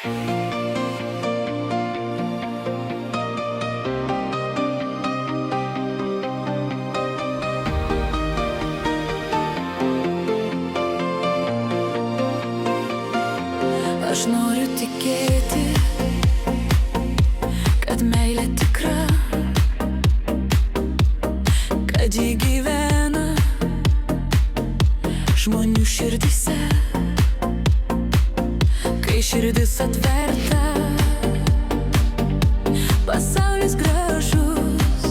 Aš noriu tikėti, kad meilė tikra, kad ji gyvena žmonių širdyse. Kai širdis atverta, pasaulis gražus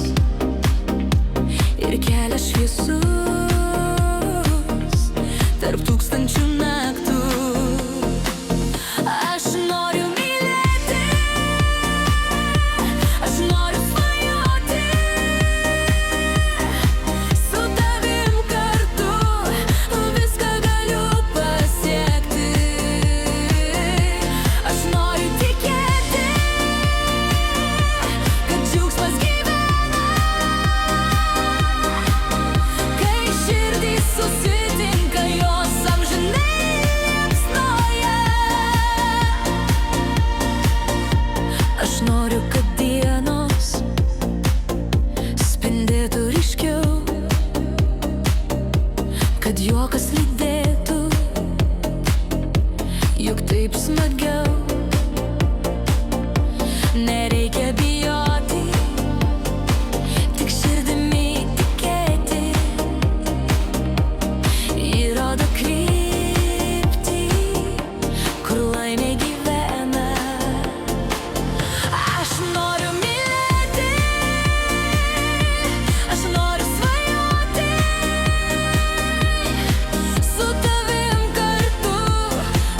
ir kelias šviesus tarp tūkstančių naktų. Aš noriu mylėti, aš noriu svajoti, su tavim kartu viską galiu pasiekti. Aš noriu tikėti, kad džiaugsmas gyvena, kai širdys susitinka, jos amžinai liepsnoja. Aš noriu, kad dienos spindėtų ryškiau, kad juokas lydėtų, juk taip smagiau. Nereikia bijoti, tik širdimi tikėti. Ji rodo kryptį, kur laimė gyvena. Aš noriu mylėti, aš noriu svajoti, su tavim kartu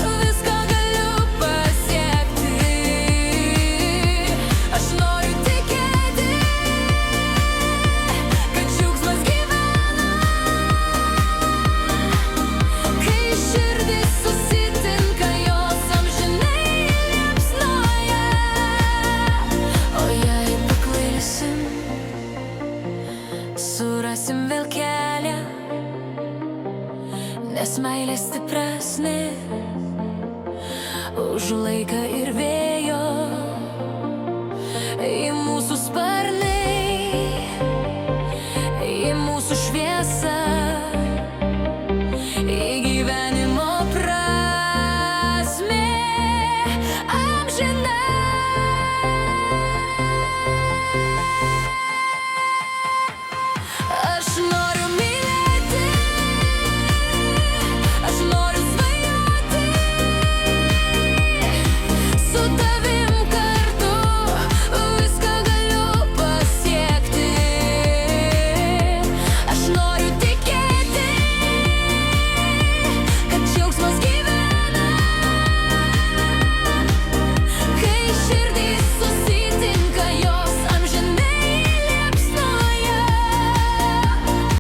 viską galiu pasiekti. Aš noriu tikėti, kad džiaugsmas gyvena, kai širdys susitinka, jos amžinai liepsnoja. O jei paklaisim, surasim vėl kelią, nes meilė stipresnė už laiką ir vėją.